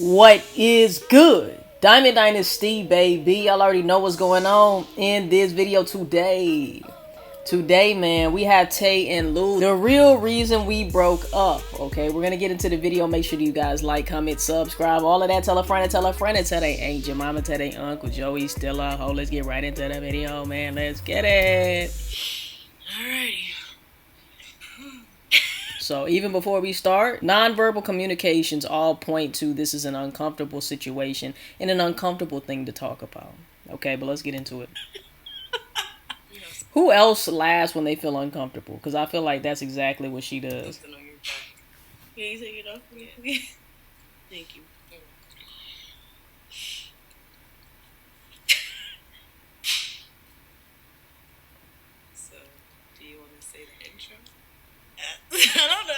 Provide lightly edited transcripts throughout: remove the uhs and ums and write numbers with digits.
What is good? Diamond Dynasty, baby. Y'all already know what's going on in this video today. Today, man, we have Tay and Lou. The real reason we broke up, okay? We're going to get into the video. Make sure you guys like, comment, subscribe, all of that. Tell a friend and tell a friend and tell they ain't your mama, tell they uncle, Joey, still a hoe. Let's get right into the video, man. Let's get it. Alrighty. So even before we start, nonverbal communications all point to this is an uncomfortable situation and an uncomfortable thing to talk about. Okay, but let's get into it. Who else laughs when they feel uncomfortable? Because I feel like that's exactly what she does. Can you take it off? Yeah. Thank you. So, do you want to say the intro? I don't know.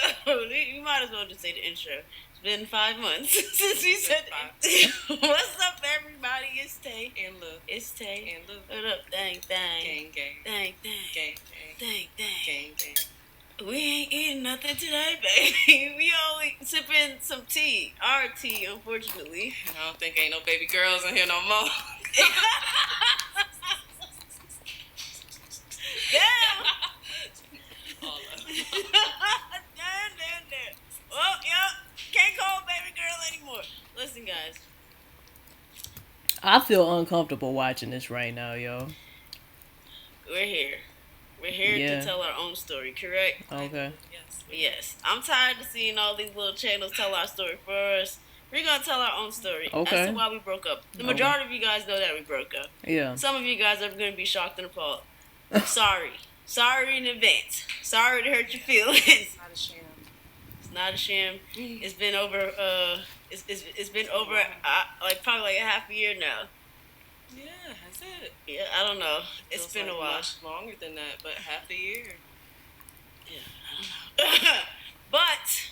You might as well just say the intro. It's been 5 months since we said it. What's up, everybody? It's Tay. And Lou. It's Tay. And Lou. What up? Dang, dang. Gang, gang. Dang, dang. Gang, gang. Dang, dang. Gang, gang. We ain't eating nothing today, baby. We only sipping some tea. Our tea, unfortunately. I don't think ain't no baby girls in here no more. Damn. Damn. Well, yep. Can't call baby girl anymore. Listen, guys. I feel uncomfortable watching this right now, yo. We're here. We're here to tell our own story, correct? Okay. Yes. I'm tired of seeing all these little channels tell our story for us. We're going to tell our own story as to why we broke up. The majority of you guys know that we broke up. Yeah. Some of you guys are going to be shocked and appalled. Sorry. Sorry in advance. Sorry to hurt your feelings. It's not a sham. It's not a sham. It's been over, it's been over, probably like a half a year now. Yeah, has it? Yeah, I don't know. It's been a while. Much longer than that, but half a year. Yeah, I don't know. But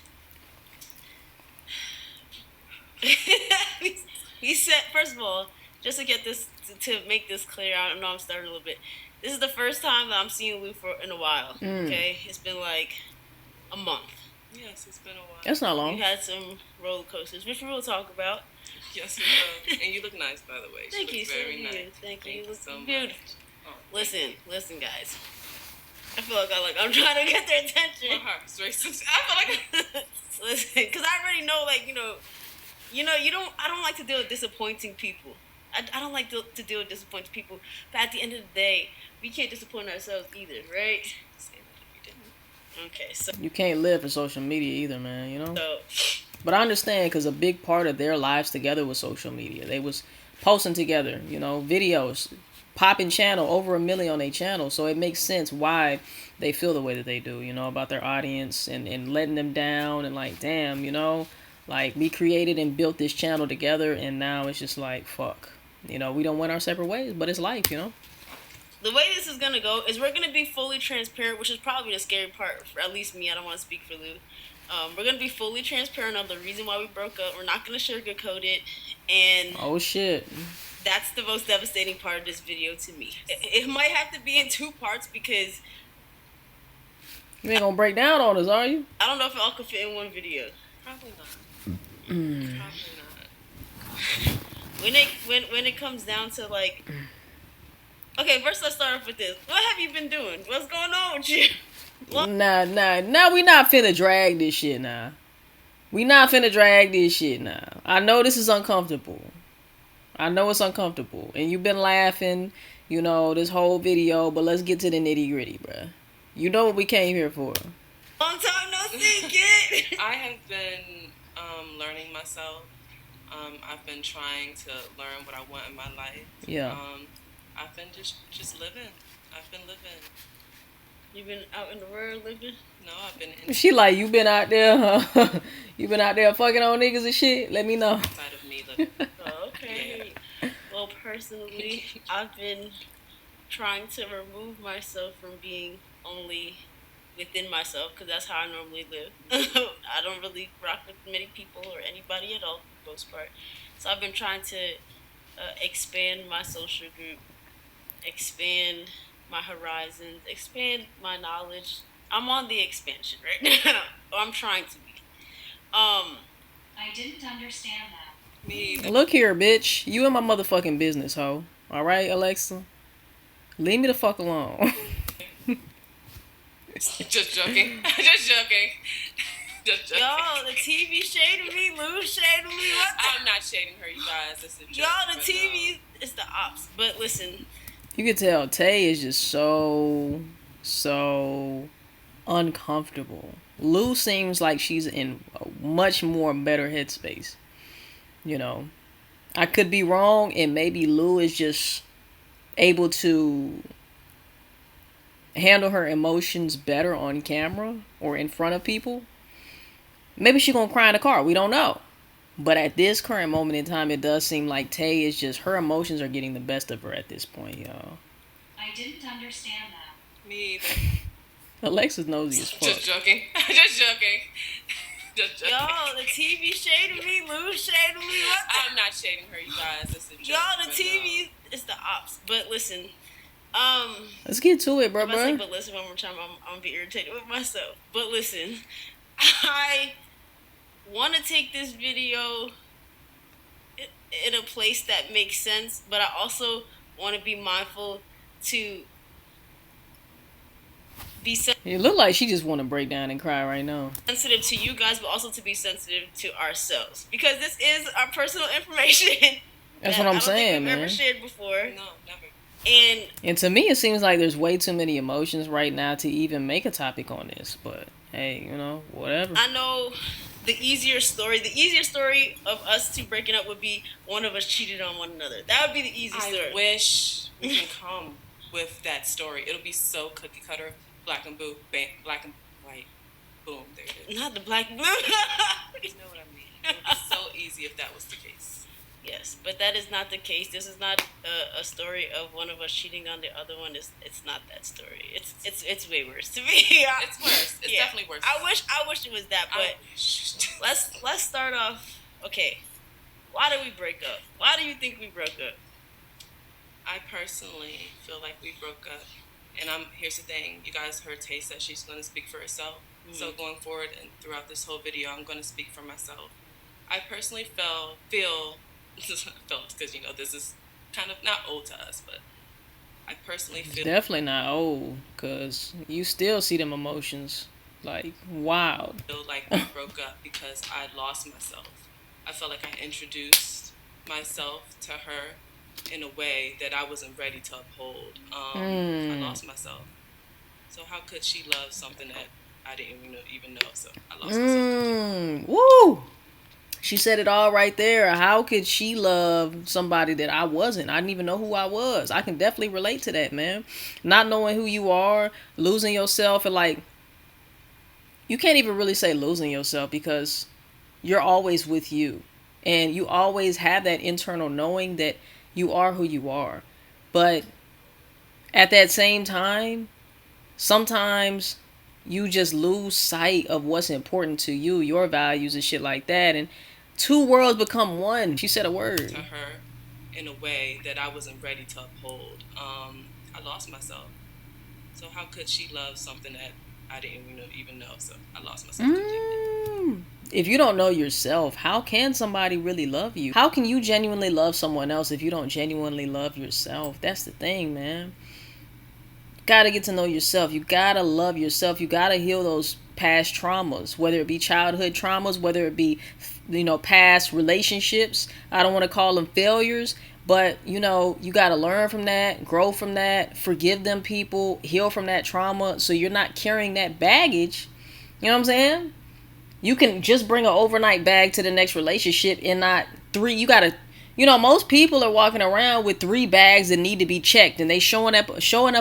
he said, first of all, just to get this to make this clear, I know I'm starting a little bit. This is the first time that I'm seeing Lou in a while. Okay, it's been like a month. Yes, it's been a while. That's not long. You had some roller coasters, which we will talk about. Yes, we will. And you look nice, by the way. Thank you. Very nice. Thank you. You look so beautiful. Oh, listen, guys. I feel like I'm trying to get their attention. My heart's racing. I feel like listen, because I already know, like, I don't like to deal with disappointing people. I don't like to deal with disappointing people. But at the end of the day, we can't disappoint ourselves either, right? say that if you didn't. Okay, so You can't live for social media either, man, you know? So, but I understand because a big part of their lives together was social media. They was posting together, videos, popping channel, over 1 million on their channel. So it makes sense why they feel the way that they do, about their audience and letting them down and like, damn, like we created and built this channel together and now it's just like, fuck. We don't went our separate ways, but it's life, the way this is going to go is we're going to be fully transparent, which is probably the scary part, for at least me. I don't want to speak for Lou. We're going to be fully transparent on the reason why we broke up. We're not going to sugarcoat it. And oh, shit. That's the most devastating part of this video to me. It might have to be in 2 parts because You ain't going to break down on us, are you? I don't know if it all could fit in one video. Probably not. Probably not. When it comes down to, like... Okay, first let's start off with this. What have you been doing? What's going on with you? Nah, we not finna drag this shit now. We not finna drag this shit now. I know this is uncomfortable. I know it's uncomfortable. And you've been laughing, this whole video, but let's get to the nitty gritty, bruh. You know what we came here for. Long time no see, kid. I have been learning myself. I've been trying to learn what I want in my life. Yeah. I've been just living. I've been living. You been out in the world living? No, I've been in She like, you been out there, huh? You been out there fucking on niggas and shit? Let me know. Outside of me living. Oh, okay. Yeah. Well, personally, I've been trying to remove myself from being only within myself, because that's how I normally live. I don't really rock with many people or anybody at all, for the most part. So I've been trying to expand my social group, expand my horizons, expand my knowledge. I'm on the expansion right now. Or I'm trying to be. I didn't understand that. Me either. Look here, bitch. You in my motherfucking business, ho. All right, Alexa? Leave me the fuck alone. Just joking. Just joking. Just joking. Y'all, the TV shading me, Lou shading me. What the? I'm not shading her, you guys. It's a joke. Y'all, the but TV is the ops. But listen, You can tell Tay is just so uncomfortable. Lou seems like she's in a much more better headspace. You know, I could be wrong, and maybe Lou is just able to handle her emotions better on camera or in front of people. Maybe she's gonna cry in the car. We don't know. But at this current moment in time, it does seem like Tay is just, her emotions are getting the best of her at this point, y'all. I didn't understand that. Me either. Alexa's nosy as fuck. Just joking. Just joking. Just joking. y'all, the TV shading me, Lou shading me. What the? I'm not shading her, you guys. It's a joke. Y'all, the but TV is the ops. But listen, Let's get to it, bro, if I say bro. but listen one more time, I'm gonna be irritated with myself. But listen, I want to take this video in a place that makes sense, but I also want to be mindful to be It look like she just want to break down and cry right now. sensitive to you guys, but also to be sensitive to ourselves, because this is our personal information. That's that what I'm I don't saying, think we've man. ever shared before, No, never. and To me, it seems like there's way too many emotions right now to even make a topic on this. But hey, you know, whatever. I know the easier story of us two breaking up would be one of us cheated on one another. That would be the easy story. I wish we can come with that story. It'll be so cookie cutter, black and blue, black and white, boom, there it is. Not the black. You know what I mean? It would be so easy if that was the case. Yes, but that is not the case. This is not a story of one of us cheating on the other one. It's not that story. It's way worse to me. It's worse. It's definitely worse. I wish it was that. But let's start off. Okay, why did we break up? Why do you think we broke up? I personally feel like we broke up, and here's the thing. You guys heard Tay said she's going to speak for herself. Mm-hmm. So going forward and throughout this whole video, I'm going to speak for myself. I personally feel because you know this is kind of not old to us, but I personally feel Definitely not old, cause you still see them emotions like wild. feel like we broke up because I lost myself. I felt like I introduced myself to her in a way that I wasn't ready to uphold. I lost myself. So how could she love something that I didn't even know? So I lost myself. Woo! She said it all right there. How could she love somebody that I wasn't? I didn't even know who I was. I can definitely relate to that, man. Not knowing who you are, losing yourself, and like, you can't even really say losing yourself because you're always with you. And you always have that internal knowing that you are who you are. But at that same time, sometimes you just lose sight of what's important to you, your values and shit like that. And two worlds become one. She said a word. To her in a way that I wasn't ready to uphold. I lost myself. So how could she love something that I didn't even know? So I lost myself completely. If you don't know yourself, how can somebody really love you? How can you genuinely love someone else if you don't genuinely love yourself? That's the thing, man. Gotta get to know yourself. You gotta love yourself. You gotta heal those past traumas, whether it be childhood traumas, whether it be, past relationships. I don't want to call them failures, but you gotta learn from that, grow from that, forgive them people, heal from that trauma, so you're not carrying that baggage. You know what I'm saying? You can just bring an overnight bag to the next relationship and not three. You gotta, most people are walking around with 3 bags that need to be checked, and they showing up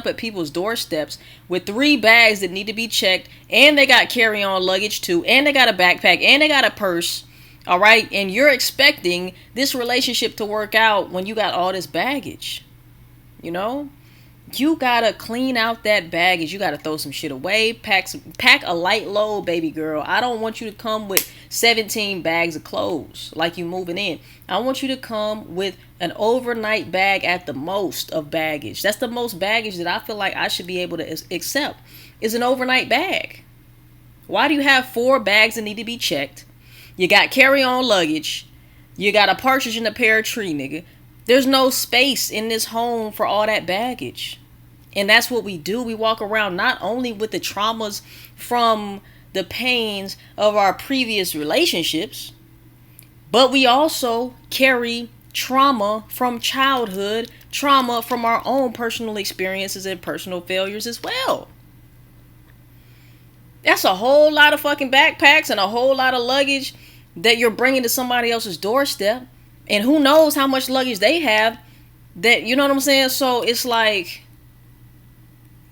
at people's doorsteps with 3 bags that need to be checked, and they got carry-on luggage too, and they got a backpack, and they got a purse. All right, and you're expecting this relationship to work out when you got all this baggage. You gotta clean out that baggage. You gotta throw some shit away. Pack a light load, baby girl. I don't want you to come with 17 bags of clothes like you moving in. I want you to come with an overnight bag at the most of baggage. That's the most baggage that I feel like I should be able to accept, is an overnight bag. Why do you have 4 bags that need to be checked? You got carry-on luggage. You got a partridge in a pear tree, nigga. There's no space in this home for all that baggage. And that's what we do. We walk around not only with the traumas from the pains of our previous relationships, but we also carry trauma from childhood, trauma from our own personal experiences and personal failures as well. That's a whole lot of fucking backpacks and a whole lot of luggage that you're bringing to somebody else's doorstep. And who knows how much luggage they have that, you know what I'm saying? So it's like,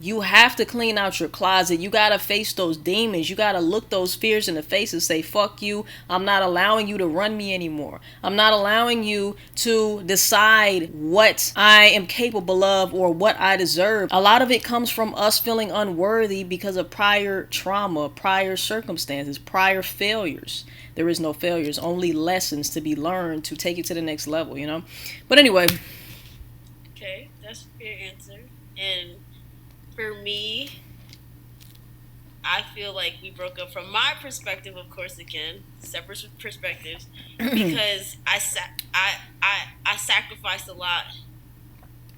you have to clean out your closet. You got to face those demons. You got to look those fears in the face and say, fuck you. I'm not allowing you to run me anymore. I'm not allowing you to decide what I am capable of or what I deserve. A lot of it comes from us feeling unworthy because of prior trauma, prior circumstances, prior failures. There is no failures, only lessons to be learned to take it to the next level, you know? But anyway. Okay, that's a fair answer. And for me, I feel like we broke up from my perspective, of course, again, separate perspectives, because I sacrificed a lot,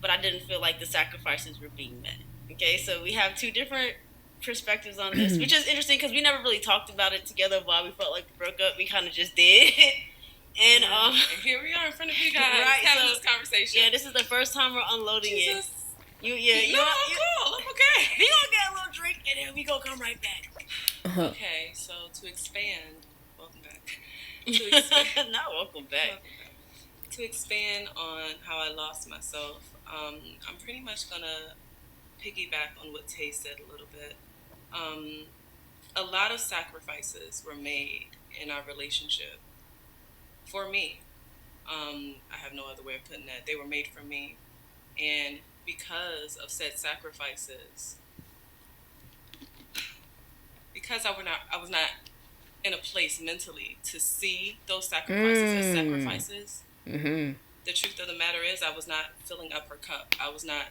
but I didn't feel like the sacrifices were being met. Okay, so we have two different perspectives on this, which is interesting because we never really talked about it together while we felt like we broke up. We kind of just did. And here we are in front of you guys, right, having this conversation. Yeah, this is the first time we're unloading it. I'm cool. I'm okay. We gonna get a little drink and then we gonna come right back. Okay, so to expand, welcome back. Not welcome back. To expand on how I lost myself, I'm pretty much gonna piggyback on what Tay said a little bit. A lot of sacrifices were made in our relationship for me. I have no other way of putting that. They were made for me, and because of said sacrifices, because I was not in a place mentally to see those sacrifices as sacrifices. Mm-hmm. The truth of the matter is, I was not filling up her cup. I was not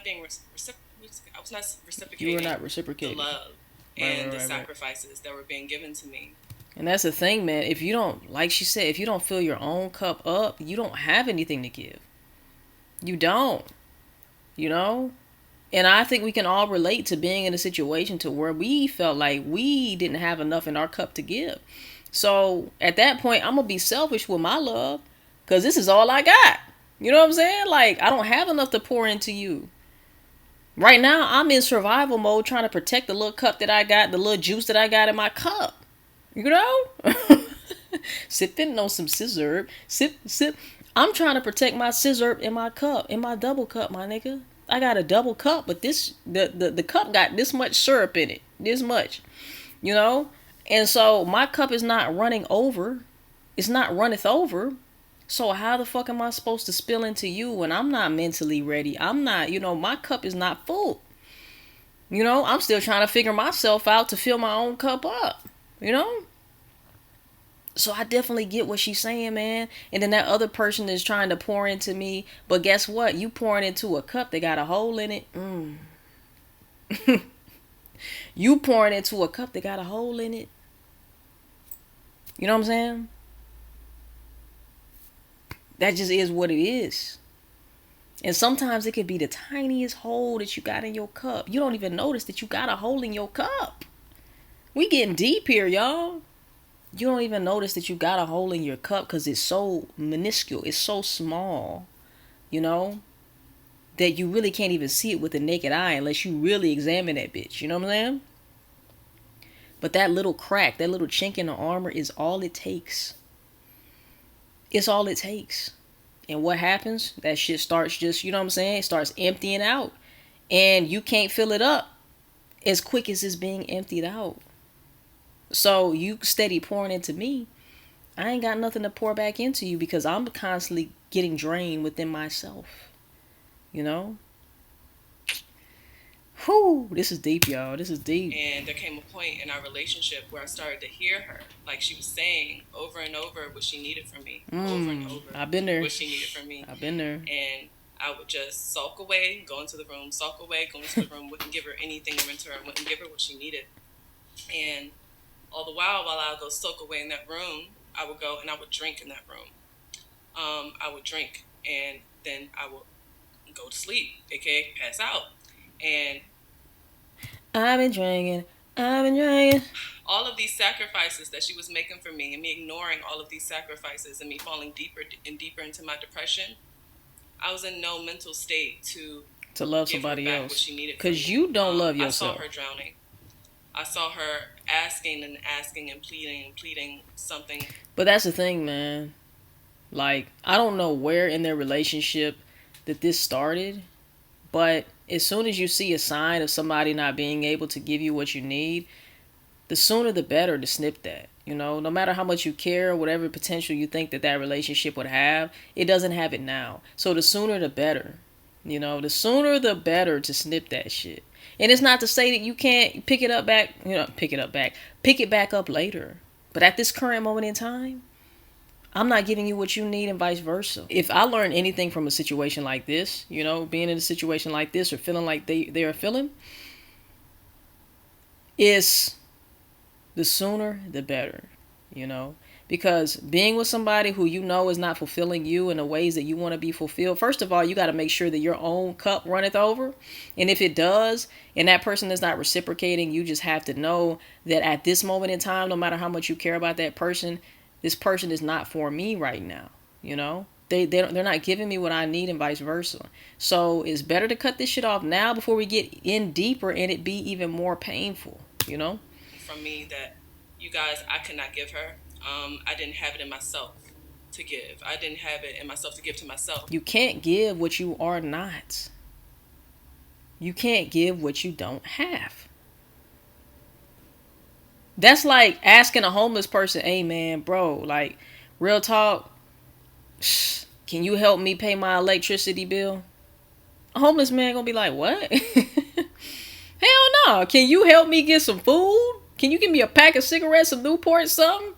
being I was not reciprocating. You were not reciprocating the love and the sacrifices that were being given to me. And that's the thing, man. If you don't, like she said, if you don't fill your own cup up, you don't have anything to give. You don't. You know? And I think we can all relate to being in a situation to where we felt like we didn't have enough in our cup to give. So at that point, I'm going to be selfish with my love because this is all I got. You know what I'm saying? Like, I don't have enough to pour into you. Right now, I'm in survival mode trying to protect the little cup that I got, the little juice that I got in my cup. You know? Sipping on some scissor. Sip. I'm trying to protect my scissor in my cup, in my double cup, my nigga. I got a double cup, but the cup got this much syrup in it. This much. You know? And so my cup is not running over. It's not runneth over. So how the fuck am I supposed to spill into you when I'm not mentally ready? I'm not, my cup is not full. I'm still trying to figure myself out to fill my own cup up. So I definitely get what she's saying, man. And then that other person is trying to pour into me. But guess what? You pouring into a cup that got a hole in it. You pouring into a cup that got a hole in it. You know what I'm saying? That just is what it is. And sometimes it could be the tiniest hole that you got in your cup. You don't even notice that you got a hole in your cup. We getting deep here, y'all. You don't even notice that you got a hole in your cup because it's so minuscule. It's so small, that you really can't even see it with the naked eye unless you really examine that bitch. You know what I'm saying? But that little crack, that little chink in the armor is all it takes. It's all it takes. And what happens? That shit starts just, it starts emptying out. And you can't fill it up as quick as it's being emptied out. So you steady pouring into me. I ain't got nothing to pour back into you because I'm constantly getting drained within myself. Whew, this is deep, y'all. This is deep. And there came a point in our relationship where I started to hear her. Like she was saying over and over what she needed from me. Over and over. I've been there. What she needed from me. I've been there. And I would just sulk away, go into the room, sulk away, go into the room, wouldn't give her anything in return, wouldn't give her what she needed. And all the while I would go sulk away in that room, I would go and I would drink in that room. I would drink and then I would go to sleep, aka pass out. And I've been drinking. all of these sacrifices that she was making for me, and me ignoring all of these sacrifices, and me falling deeper and deeper into my depression, I was in no mental state to love give somebody her back else. what she needed. Because you don't love yourself. I saw her drowning. I saw her asking and pleading something. But that's the thing, man. Like, I don't know where in their relationship that this started, but as soon as you see a sign of somebody not being able to give you what you need, the sooner the better to snip that. You know, no matter how much you care, whatever potential you think that that relationship would have, it doesn't have it now. So the sooner the better. You know, the sooner the better to snip that shit. And it's not to say that you can't pick it back up later. But at this current moment in time, I'm not giving you what you need and vice versa. If I learn anything from a situation like this, you know, being in a situation like this or feeling like they are feeling, is the sooner the better, you know. Because being with somebody who you know is not fulfilling you in the ways that you want to be fulfilled, first of all, you got to make sure that your own cup runneth over. And if it does, and that person is not reciprocating, you just have to know that at this moment in time, no matter how much you care about that person, this person is not for me right now. You know, they're not giving me what I need and vice versa. So it's better to cut this shit off now before we get in deeper and it be even more painful, you know? From me that you guys, I could not give her. I didn't have it in myself to give. I didn't have it in myself to give to myself. You can't give what you are not. You can't give what you don't have. That's like asking a homeless person, hey man, bro, like, real talk, can you help me pay my electricity bill? A homeless man gonna be like, what? Hell no. Can you help me get some food? Can you give me a pack of cigarettes, some Newport, something?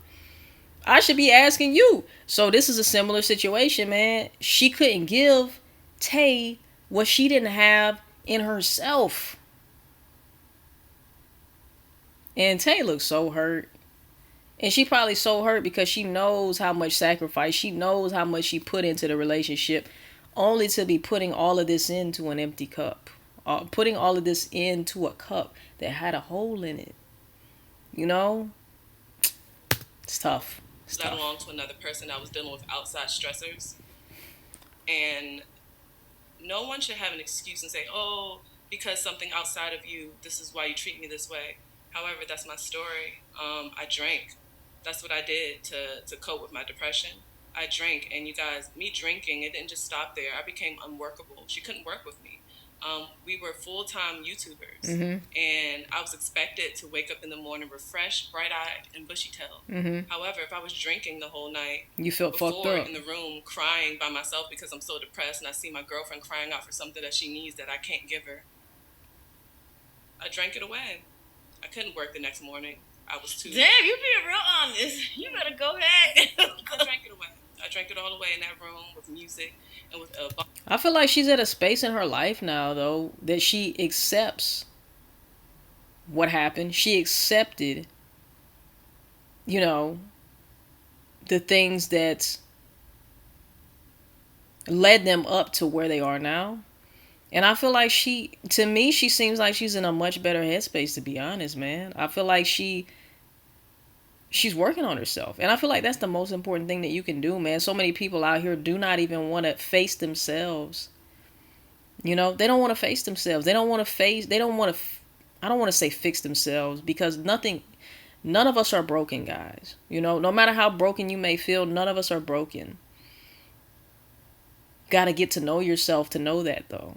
I should be asking you. So this is a similar situation, man. She couldn't give Tay what she didn't have in herself. And Tay looks so hurt. And she probably so hurt because she knows how much sacrifice, she knows how much she put into the relationship, only to be putting all of this into an empty cup. Putting all of this into a cup that had a hole in it. You know? It's tough. Let alone to another person that was dealing with outside stressors. And no one should have an excuse and say, oh, because something outside of you, this is why you treat me this way. However, that's my story. I drank. That's what I did to cope with my depression. I drank, and you guys, me drinking, it didn't just stop there. I became unworkable. She couldn't work with me. We were full-time YouTubers, and I was expected to wake up in the morning refreshed, bright-eyed, and bushy-tailed. However, if I was drinking the whole night, you felt fucked up in the room crying by myself because I'm so depressed, and I see my girlfriend crying out for something that she needs that I can't give her, I drank it away. I couldn't work the next morning. I was too... Damn, you being real honest. You better go ahead. I drank it away. I drank it all away in that room with music and with I feel like she's at a space in her life now, though, that she accepts what happened. She accepted, you know, the things that led them up to where they are now. And I feel like to me, she seems like she's in a much better headspace, to be honest, man. I feel like she's working on herself. And I feel like that's the most important thing that you can do, man. So many people out here do not even want to face themselves. You know, they don't want to face themselves. I don't want to say fix themselves, because none of us are broken, guys. You know, no matter how broken you may feel, none of us are broken. Got to get to know yourself to know that, though.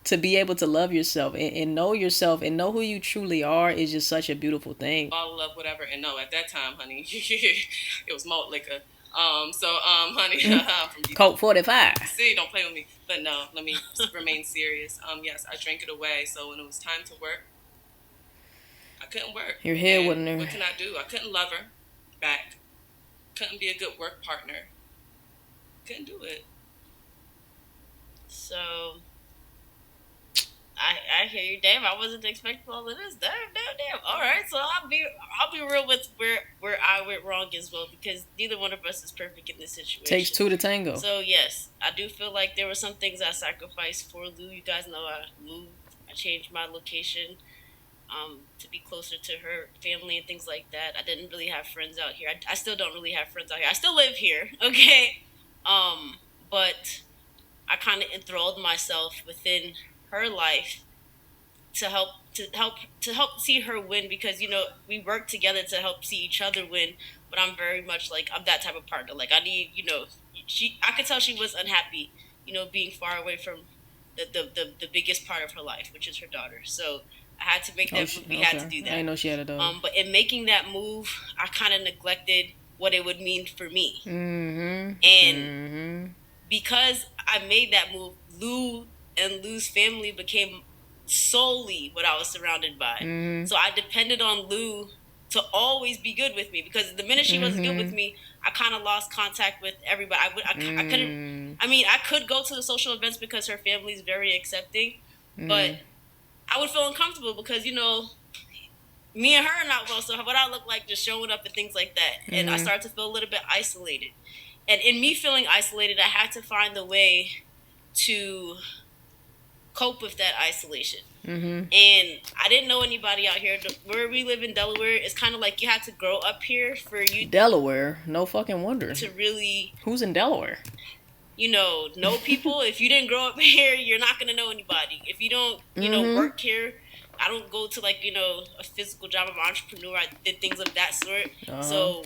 To be able to love yourself and know yourself and know who you truly are is just such a beautiful thing. Bottle of whatever, and no, at that time, honey, it was malt liquor. Honey, from Coke 45. See, don't play with me. But no, let me remain serious. Yes, I drank it away. So when it was time to work, I couldn't work. Your head wasn't there. What can I do? I couldn't love her back. Couldn't be a good work partner. Couldn't do it. So I hear you. Damn, I wasn't expecting all of this. Damn. All right, so I'll be real with where I went wrong as well, because neither one of us is perfect in this situation. Takes two to tango. So yes, I do feel like there were some things I sacrificed for Lou. You guys know I moved. I changed my location to be closer to her family and things like that. I didn't really have friends out here. I still don't really have friends out here. I still live here, okay? But I kind of enthralled myself within her life to help see her win, because we work together to help see each other win. But I'm very much like, I'm that type of partner. Like, I need, I could tell she was unhappy, being far away from the biggest part of her life, which is her daughter. So I had to make that move. We had to do that. I didn't know she had a daughter. But in making that move, I kind of neglected what it would mean for me. And because I made that move, Lou and Lou's family became solely what I was surrounded by. So I depended on Lou to always be good with me, because the minute she wasn't good with me, I kind of lost contact with everybody. I couldn't. I mean, I could go to the social events because her family's very accepting, but I would feel uncomfortable because me and her are not well. So what I look like just showing up and things like that, and I started to feel a little bit isolated. And in me feeling isolated, I had to find a way to cope with that isolation. And I didn't know anybody out here. Where we live in Delaware, it's kind of like you had to grow up here for you. Delaware? No fucking wonder. To really... Who's in Delaware? Know people. If you didn't grow up here, you're not going to know anybody. If you don't, work here... I don't go to a physical job. I'm an entrepreneur. I did things of that sort. So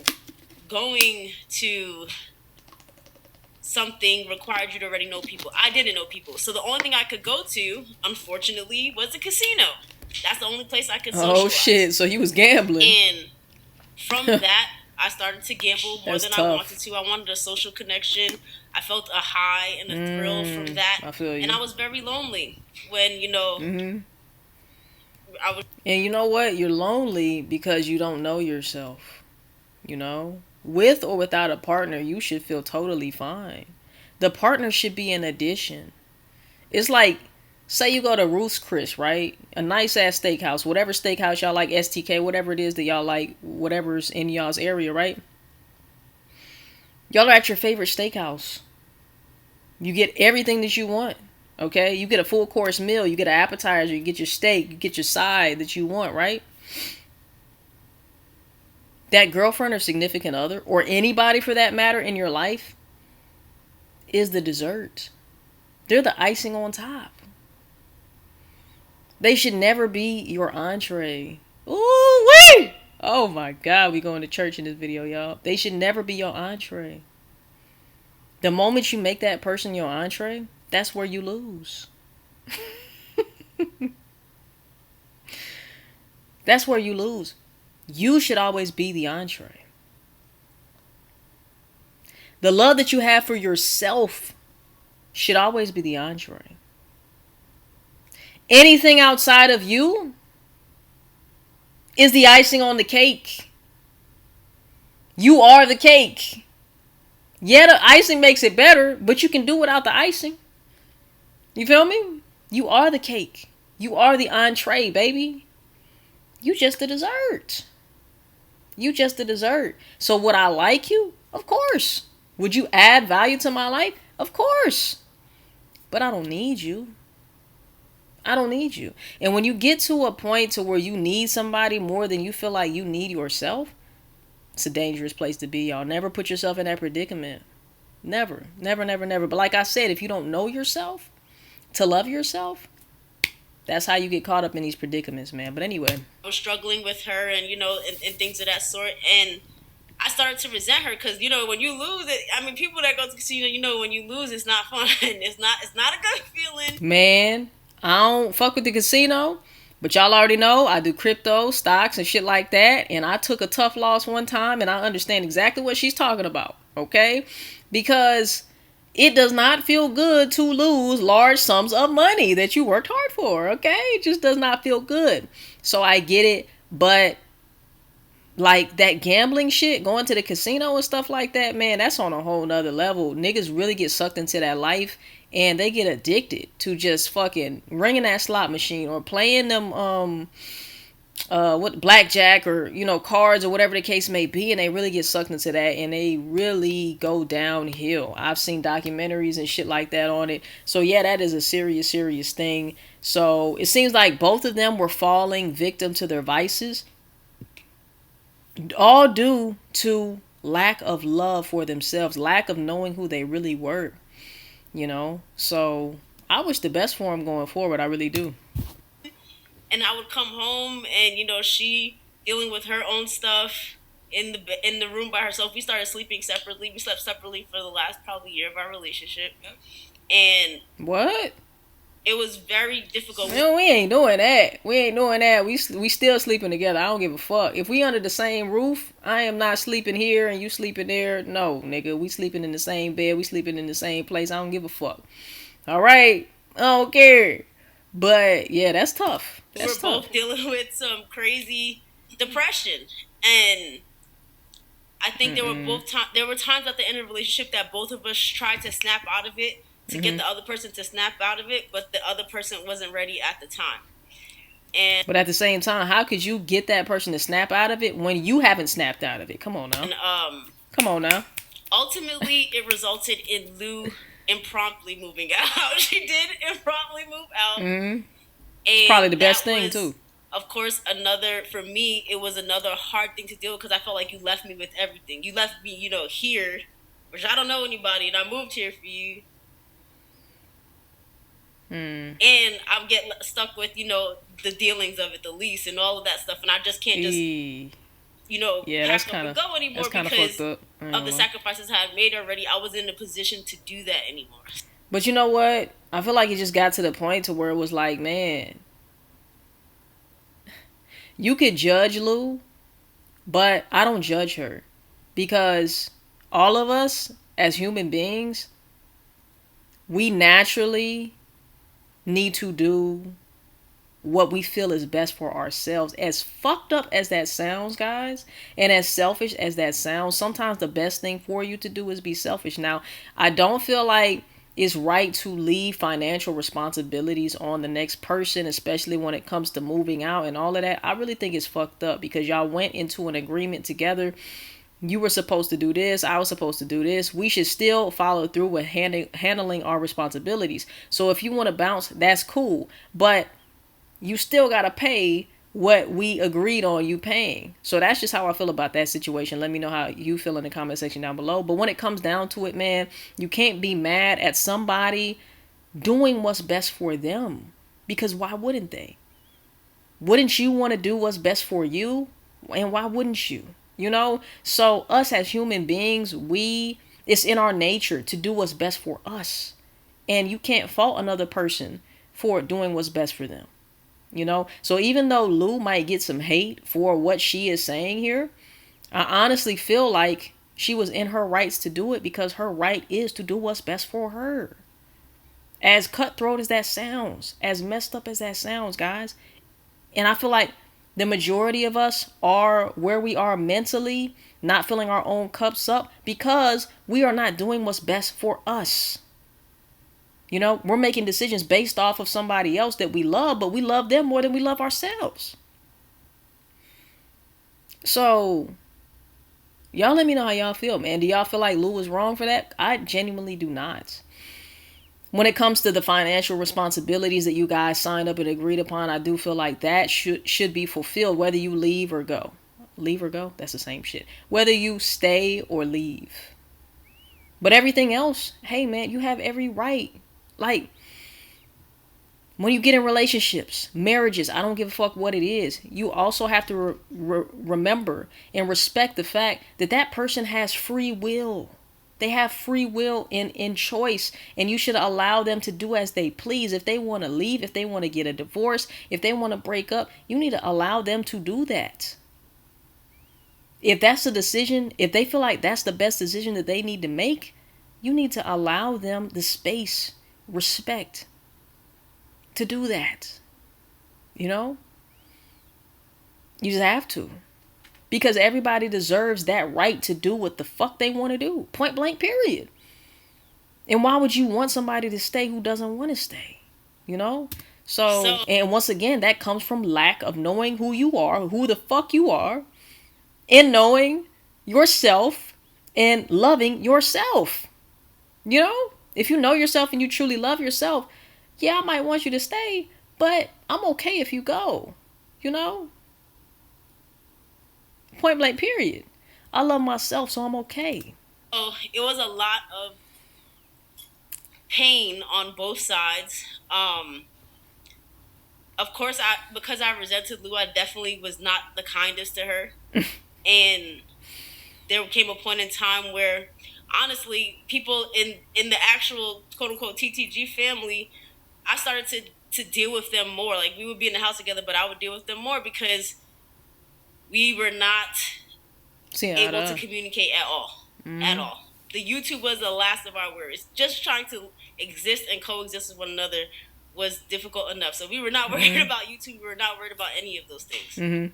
going to something required you to already know people. I didn't know people. So the only thing I could go to, unfortunately, was a casino. That's the only place I could socialize. Oh shit, so you was gambling. And from that, I started to gamble more than I wanted to. I wanted a social connection. I felt a high and a thrill from that. I feel you. And I was very lonely when, And you know what? You're lonely because you don't know yourself. With or without a partner, you should feel totally fine. The partner should be an addition. It's like, say you go to Ruth's Chris, right? A nice ass steakhouse, whatever steakhouse y'all like, STK, whatever it is that y'all like, whatever's in y'all's area, right? Y'all are at your favorite steakhouse. You get everything that you want. Okay, you get a full course meal, you get an appetizer, you get your steak, you get your side that you want, right? That girlfriend or significant other, or anybody for that matter in your life, is the dessert. They're the icing on top. They should never be your entree. Ooh-wee! Oh my God, we going to church in this video, y'all. They should never be your entree. The moment you make that person your entree, that's where you lose. That's where you lose. You should always be the entree. The love that you have for yourself should always be the entree. Anything outside of you is the icing on the cake. You are the cake. Yeah, the icing makes it better, but you can do without the icing. You feel me? You are the cake. You are the entree, baby. You just the dessert. You just the dessert. So would I like you? Of course. Would you add value to my life? Of course. But I don't need you. I don't need you. And when you get to a point to where you need somebody more than you feel like you need yourself, it's a dangerous place to be, y'all. Never put yourself in that predicament. Never. Never, never, never. But like I said, if you don't know yourself, to love yourself, that's how you get caught up in these predicaments, man. But anyway. I was struggling with her and, and things of that sort. And I started to resent her because, when you lose it, people that go to the casino, when you lose, it's not fun. It's not a good feeling. Man, I don't fuck with the casino. But y'all already know I do crypto, stocks, and shit like that. And I took a tough loss one time, and I understand exactly what she's talking about, okay? Because it does not feel good to lose large sums of money that you worked hard for, okay? It just does not feel good. So I get it, but Like that gambling shit, going to the casino and stuff like that, man, that's on a whole nother level. Niggas really get sucked into that life and they get addicted to just fucking ringing that slot machine or playing them what blackjack or cards or whatever the case may be, and they really get sucked into that and they really go downhill. I've seen documentaries and shit like that on it. So yeah, that is a serious thing. So it seems like both of them were falling victim to their vices, all due to lack of love for themselves, lack of knowing who they really were. So I wish the best for them going forward. I really do. And I would come home and she dealing with her own stuff in the room by herself. We started sleeping separately. We slept separately for the last probably year of our relationship. And what? It was very difficult. No, we ain't doing that. We still sleeping together. I don't give a fuck. If we under the same roof, I am not sleeping here and you sleeping there. No, nigga, we sleeping in the same bed. We sleeping in the same place. I don't give a fuck. All right, I don't care. But yeah, that's tough. We're both dealing with some crazy depression, and I think there were times at the end of the relationship that both of us tried to snap out of it to get the other person to snap out of it, but the other person wasn't ready at the time. But at the same time, how could you get that person to snap out of it when you haven't snapped out of it? Come on now. And, Come on now. Ultimately, it resulted in Lou impromptly moving out. She did impromptly move out. Mm-hmm. It's probably the best thing too. Of course, for me, it was another hard thing to deal with because I felt like you left me with everything. You left me, here, which I don't know anybody, and I moved here for you. And I'm getting stuck with, the dealings of it, the lease and all of that stuff, and I just can't just, pack up and go anymore because of the sacrifices I had made already. I was in a position to do that anymore. But you know what? I feel like it just got to the point to where it was like, man, you could judge Lou, but I don't judge her because all of us as human beings, we naturally need to do what we feel is best for ourselves. As fucked up as that sounds, guys, and as selfish as that sounds, sometimes the best thing for you to do is be selfish. Now, I don't feel like it's right to leave financial responsibilities on the next person, especially when it comes to moving out and all of that. I really think it's fucked up because y'all went into an agreement together. You were supposed to do this. I was supposed to do this. We should still follow through with handling our responsibilities. So if you want to bounce, that's cool. But you still got to pay what we agreed on you paying. So that's just how I feel about that situation. Let me know how you feel in the comment section down below. But when it comes down to it, man, you can't be mad at somebody doing what's best for them. Because why wouldn't they? Wouldn't you want to do what's best for you? And why wouldn't you? So us as human beings, it's in our nature to do what's best for us. And you can't fault another person for doing what's best for them. So even though Lou might get some hate for what she is saying here, I honestly feel like she was in her rights to do it because her right is to do what's best for her. As cutthroat as that sounds, as messed up as that sounds, guys. And I feel like the majority of us are where we are mentally, not filling our own cups up because we are not doing what's best for us. We're making decisions based off of somebody else that we love, but we love them more than we love ourselves. So, y'all let me know how y'all feel, man. Do y'all feel like Lou was wrong for that? I genuinely do not. When it comes to the financial responsibilities that you guys signed up and agreed upon, I do feel like that should be fulfilled, whether you leave or go. Leave or go? That's the same shit. Whether you stay or leave. But everything else, hey, man, you have every right. Like, when you get in relationships, marriages, I don't give a fuck what it is. You also have to remember and respect the fact that that person has free will. They have free will in choice, and you should allow them to do as they please. If they want to leave, if they want to get a divorce, if they want to break up, you need to allow them to do that. If that's the decision, if they feel like that's the best decision that they need to make, you need to allow them the space, respect to do that. You just have to. Because everybody deserves that right to do what the fuck they want to do. Point blank, period. And why would you want somebody to stay who doesn't want to stay? You know? So, and once again, that comes from lack of knowing who you are, who the fuck you are, and knowing yourself and loving yourself. You know? If you know yourself and you truly love yourself, yeah, I might want you to stay, but I'm okay if you go. You know? Point blank, period. I love myself, so I'm okay. Oh, it was a lot of pain on both sides. Of course, because I resented Lou, I definitely was not the kindest to her. And there came a point in time where, honestly, people in the actual quote-unquote TTG family, I started to deal with them more. Like, we would be in the house together, but I would deal with them more because we were not able to communicate at all. At all. The YouTube was the last of our worries. Just trying to exist and coexist with one another was difficult enough. So we were not worried about YouTube. We were not worried about any of those things. We were.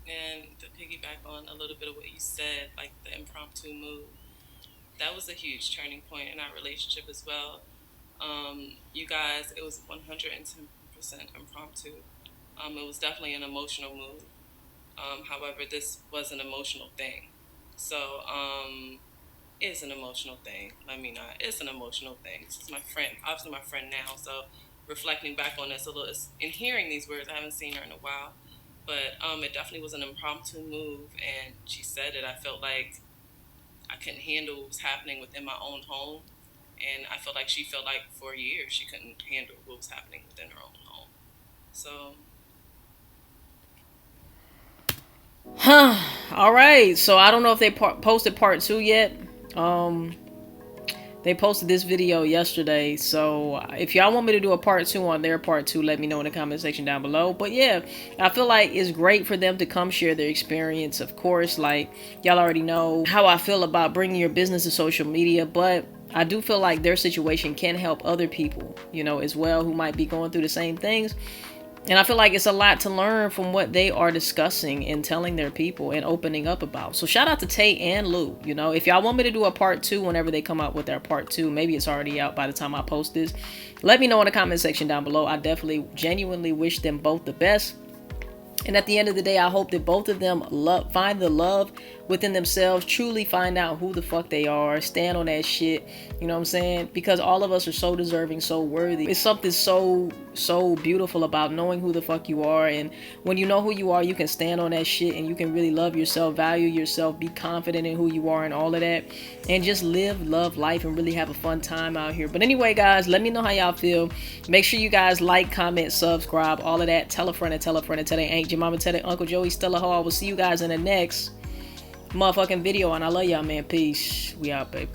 And to piggyback on a little bit of what you said, like the impromptu move, that was a huge turning point in our relationship as well. You guys, it was 110% impromptu. It was definitely an emotional move. However, this was an emotional thing. So, it's an emotional thing. It's an emotional thing. This is my friend, obviously my friend now. So, reflecting back on this a little, and hearing these words, I haven't seen her in a while. But it definitely was an impromptu move, and she said it. I felt like I couldn't handle what was happening within my own home, and I felt like she felt like for years she couldn't handle what was happening within her own home. So... All right, so I don't know if they posted part 2 yet. They posted this video yesterday, so if y'all want me to do a part 2 on their part 2, let me know in the comment section down below. But yeah, I feel like it's great for them to come share their experience. Of course, like, y'all already know how I feel about bringing your business to social media, but I do feel like their situation can help other people, you know, as well, who might be going through the same things. And I feel like it's a lot to learn from what they are discussing and telling their people and opening up about. So shout out to Tay and Lou. You know, if y'all want me to do a part 2 whenever they come out with their part 2, maybe it's already out by the time I post this. Let me know in the comment section down below. I definitely genuinely wish them both the best. And at the end of the day, I hope that both of them find the love within themselves, truly find out who the fuck they are, stand on that shit, you know what I'm saying? Because all of us are so deserving, so worthy. It's something so beautiful about knowing who the fuck you are. And when you know who you are, you can stand on that shit and you can really love yourself, value yourself, be confident in who you are and all of that. And just love life and really have a fun time out here. But anyway, guys, let me know how y'all feel. Make sure you guys like, comment, subscribe, all of that. Tell a friend and tell a friend and tell their aunt, your mama, tell their Uncle Joey, Stella Ho. I will see you guys in the next motherfucking video, and I love y'all, man. Peace. We out, baby.